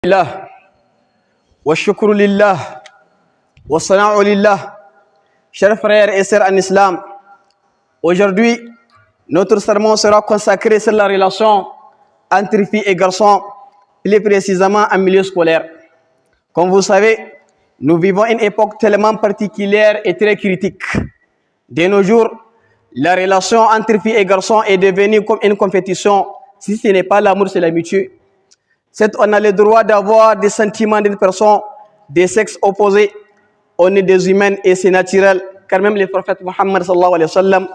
Lillah, wa shukru lillah, wa sana'u lillah. Chers frères et sœurs en islam, aujourd'hui, notre sermon sera consacré sur la relation entre filles et garçons, plus précisément en milieu scolaire. Comme vous savez, nous vivons une époque tellement particulière et très critique. De nos jours, la relation entre filles et garçons est devenue comme une compétition. Si ce n'est pas l'amour, c'est l'amitié. On a le droit d'avoir des sentiments d'une personne des sexes opposés. On est des humains et c'est naturel. Car même le prophète Mohammed sallallahu alayhi wa sallam,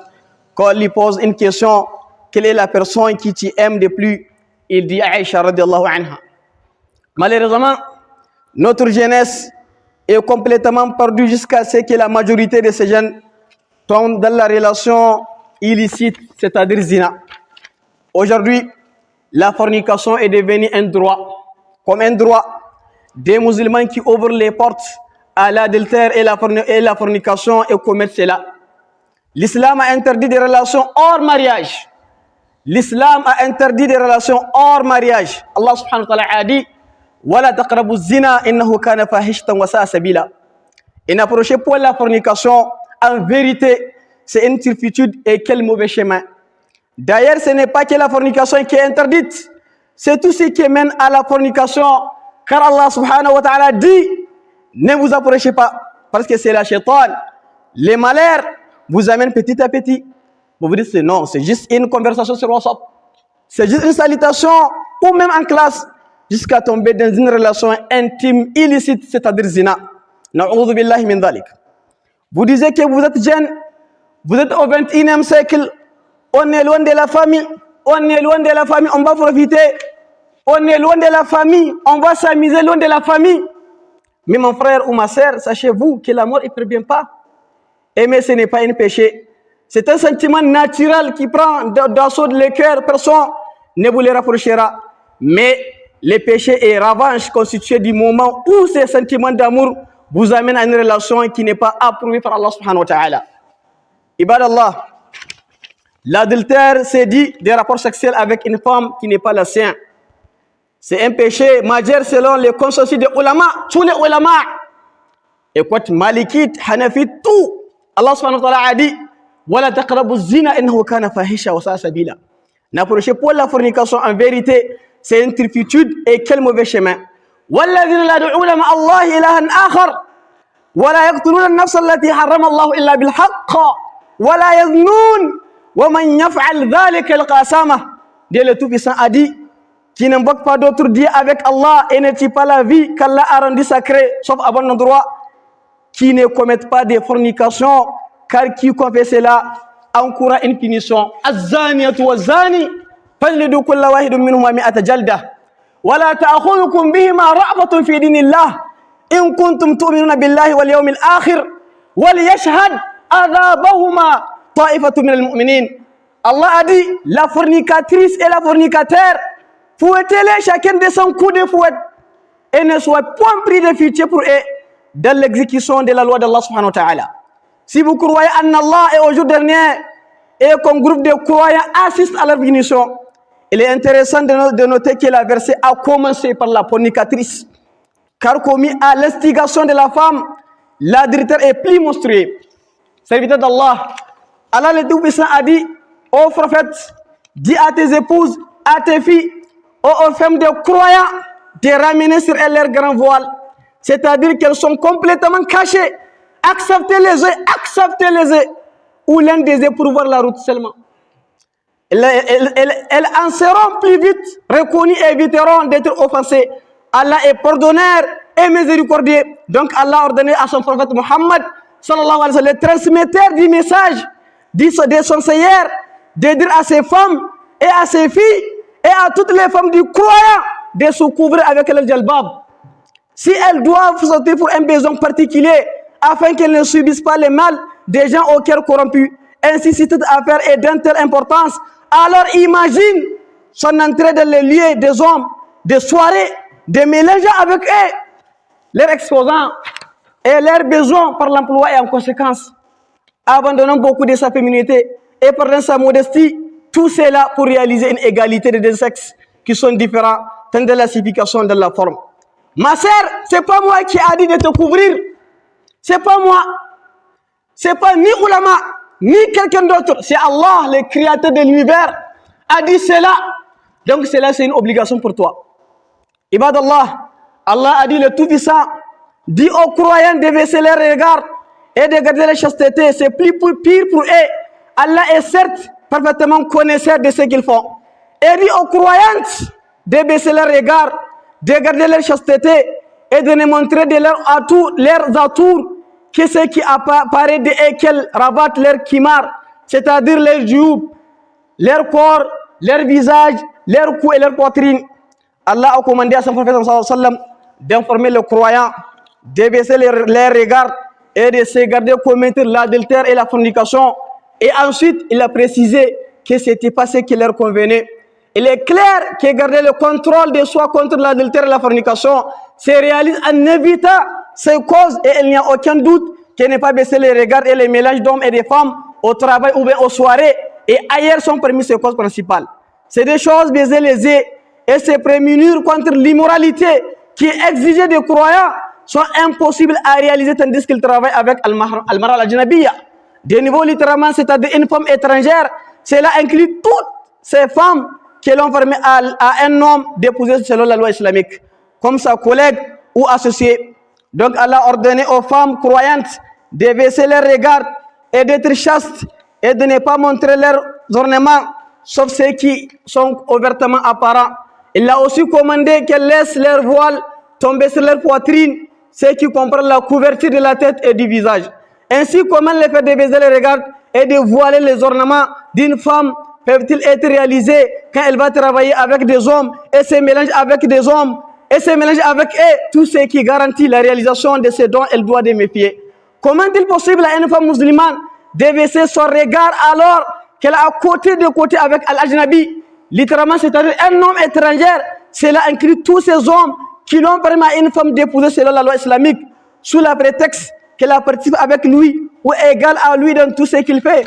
quand il lui pose une question, quelle est la personne qui tu aimes de plus? Il dit Aïcha radiallahu anha. Malheureusement, notre jeunesse est complètement perdue jusqu'à ce que la majorité de ces jeunes tombent dans la relation illicite, c'est-à-dire zina. Aujourd'hui, la fornication est devenue un droit, comme un droit des musulmans qui ouvrent les portes à l'adultère et la fornication et commettent cela. L'islam a interdit des relations hors mariage. L'islam a interdit des relations hors mariage. Allah subhanahu wa ta'ala a dit وَلَا تَقْرَبُوا الزِّنَا إِنَّهُ كَانَ فَاحِشَةً وَسَاءَ سَبِيلًا. Et n'approchez pas la fornication. En vérité, c'est une turpitude et quel mauvais chemin. D'ailleurs, ce n'est pas que la fornication qui est interdite, c'est tout ce qui mène à la fornication. Car Allah subhanahu wa ta'ala dit, ne vous approchez pas, parce que c'est la shaitan. Les malheurs vous amènent petit à petit. Vous vous dites, non, c'est juste une conversation sur WhatsApp. C'est juste une salutation, ou même en classe, jusqu'à tomber dans une relation intime, illicite, c'est-à-dire zina. Na'udhu billahi min dhalik. Vous disiez que vous êtes jeune, vous êtes au 21e siècle, on est loin de la famille, on est loin de la famille, on va profiter. On est loin de la famille, on va s'amuser loin de la famille. Mais mon frère ou ma sœur, sachez-vous que l'amour ne prévient pas. Aimer, ce n'est pas un péché. C'est un sentiment naturel qui prend d'assaut le cœur. Personne ne vous le rapprochera. Mais le péché est revanche constitué du moment où ces sentiments d'amour vous amènent à une relation qui n'est pas approuvée par Allah subhanahu wa ta'ala. Ibadallah. L'adultère, c'est dit des rapports sexuels avec une femme qui n'est pas la sienne. C'est un péché majeur selon les consensus des ulama, tous les ulama. Écoute, Malikite, Hanafite, tout. Allah subhanahu wa ta'ala a dit وَلَا تَقْرَبُوا الزِّنَا إِنَّهُ كَانَ فَاحِشَةً وَسَاءَ سَبِيلًا. N'approchez pas la fornication, en vérité, c'est une turpitude et quel mauvais chemin. وَالَّذِينَ لَا يَدْعُونَ مَعَ اللَّهِ إِلَهًا آخَرَ وَلَا يَقْتُلُونَ النَّفْسَ الَّتِي حَرَّمَ اللَّهُ إِلَّا بِالْحَقِّ وَلَا يَزْنُونَ وَمَنْ يَفْعَلْ ذَلِكَ يَلْقَ أَثَامًا. Dieu le Tout-Puissant a dit, qui n'invoque pas d'autre Dieu avec Allah et ne tue pas la vie qu'Allah a rendue sacrée, sauf à bon endroit, qui ne commettent pas de fornication, car qui fait cela encourra une punition. Az-zaniyatu waz-zani fajlidu kulla wahidin minhuma mi'ata jalda wa la ta'khudhukum bihima ra'fatun fi dinillah in kuntum tu'minuna billahi wal yawmil akhir wal yashhad adhabahuma ta'ifatu minal mu'minin. Allah a dit, la fornicatrice et la fornicateur, fouettez-les chacun de son coup de fouet et ne soyez point pris de pitié pour eux dans l'exécution de la loi d'Allah subhanahu wa ta'ala. Si vous croyez en Allah et au jour dernier et comme groupe de croyants assiste à leur punition, il est intéressant de noter que la verset a commencé par la fornicatrice, car commis à l'instigation de la femme, l'adultère est plus monstrueux. Serviteur d'Allah, Allah le Tout-Puissant a dit, ô prophète, dis à tes épouses, à tes filles, aux femmes de croyants, de ramener sur elles leur grand voile. C'est-à-dire qu'elles sont complètement cachées. Acceptez-les yeux, ou l'un des yeux pour voir la route seulement. Elles en seront plus vite reconnues et éviteront d'être offensées. Allah est pardonneur et miséricordieux. Donc Allah a ordonné à son prophète Muhammad, sallallahu alayhi wa sallam, le transmetteur du message de son Seigneur, de dire à ses femmes et à ses filles et à toutes les femmes du croyant de se couvrir avec le djalbab. Si elles doivent sortir pour un besoin particulier, afin qu'elles ne subissent pas le mal des gens au cœur corrompu, ainsi si cette affaire est d'une telle importance, alors imagine son entrée dans les lieux des hommes, des soirées, des mélanges avec eux, leur exposant et leurs besoins par l'emploi et en conséquence, abandonnant beaucoup de sa féminité et perdant sa modestie, tout cela pour réaliser une égalité des deux sexes qui sont différents tant de la signification de la forme. Ma sœur, c'est pas moi qui a dit de te couvrir. C'est pas moi. C'est pas ni ulama, ni quelqu'un d'autre. C'est Allah, le créateur de l'univers, a dit cela. Donc cela, c'est une obligation pour toi. Ibad Allah, Allah a dit le Tout-Puissant, dit aux croyants de baisser les regards et de garder la chasteté. C'est plus pire pour eux. Allah est certes parfaitement connaisseur de ce qu'ils font. Et dit aux croyants de baisser les regards, de garder leur chasteté et de ne montrer de leurs atours que ce qui apparaît de eux qu'elles rabattent leur kimar, c'est-à-dire leur joue, leur corps, leur visage, leur cou et leur poitrine. Allah a commandé à son prophète d'informer les croyants, de baisser les regards et de se garder contre l'adultère et la fornication. Et ensuite, il a précisé que ce n'était pas ce qui leur convenait. Il est clair que garder le contrôle de soi contre l'adultère et la fornication se réalise en évitant ces causes et il n'y a aucun doute que ne pas baisser les regards et les mélanges d'hommes et de femmes au travail ou bien aux soirées et ailleurs sont permis ces causes principales. C'est des choses baiser les yeux et se prémunir contre l'immoralité qui est exigée des croyants sont impossibles à réaliser tandis qu'ils travaillent avec Al-Mara al-Ajnabiyya. De niveau littéralement, c'est-à-dire une femme étrangère, cela inclut toutes ces femmes qui l'ont permis à un homme d'épouser selon la loi islamique, comme sa collègue ou associée. Donc Allah a ordonné aux femmes croyantes de baisser leurs regards et d'être chastes et de ne pas montrer leurs ornements, sauf ceux qui sont ouvertement apparents. Il a aussi commandé qu'elles laissent leur voile tomber sur leur poitrine, ce qui comprend la couverture de la tête et du visage. Ainsi, comment le fait de baisser les regards et de voiler les ornements d'une femme peuvent-ils être réalisés quand elle va travailler avec des hommes et se mélange avec des hommes et se mélange avec eux, tout ce qui garantit la réalisation de ce dont elle doit se méfier. Comment est-il possible à une femme musulmane de baisser son regard alors qu'elle est à côté de côté avec Al-Ajnabi, littéralement c'est-à-dire un homme étranger? Cela inclut tous ces hommes qui l'ont permis à une femme d'épouser selon la loi islamique, sous le prétexte qu'elle a participe avec lui ou est égale à lui dans tout ce qu'il fait.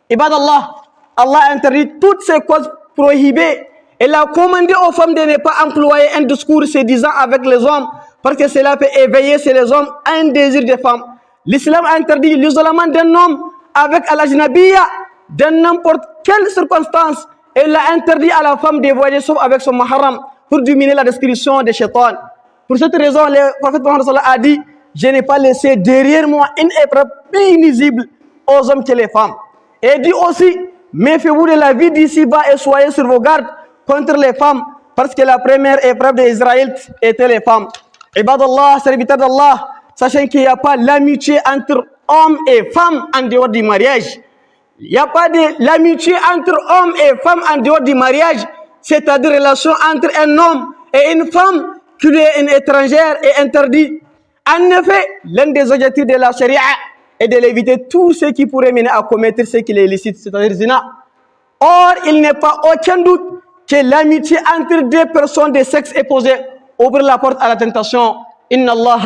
Ibad Allah, Allah a interdit toutes ces causes prohibées. Il a commandé aux femmes de ne pas employer un discours se disant avec les hommes parce que cela peut éveiller chez les hommes un désir des femmes. L'islam a interdit l'isolement d'un homme avec Al-Ajnabiyya dans n'importe quelle circonstance. Il a interdit à la femme de voyager sauf avec son mahram pour diminuer la description des shaitans. Pour cette raison, le prophète Mohammed a dit: je n'ai pas laissé derrière moi une épreuve plus nuisible aux hommes que les femmes. Et dit aussi: méfiez-vous de la vie d'ici-bas et soyez sur vos gardes contre les femmes, parce que la première épreuve d'Israël était les femmes. Ibadallah, serviteurs d'Allah, sachez qu'il n'y a pas l'amitié entre hommes et femmes en dehors du mariage. Il n'y a pas de l'amitié entre hommes et femmes en dehors du mariage, c'est-à-dire relation entre un homme et une femme qui est une étrangère et interdit. En effet, l'un des objectifs de la charia est de l'éviter tout ce qui pourrait mener à commettre ce qui est illicite, c'est-à-dire zina. Or, il n'est pas aucun doute que l'amitié entre deux personnes de sexe opposé ouvre la porte à la tentation. Inna Allah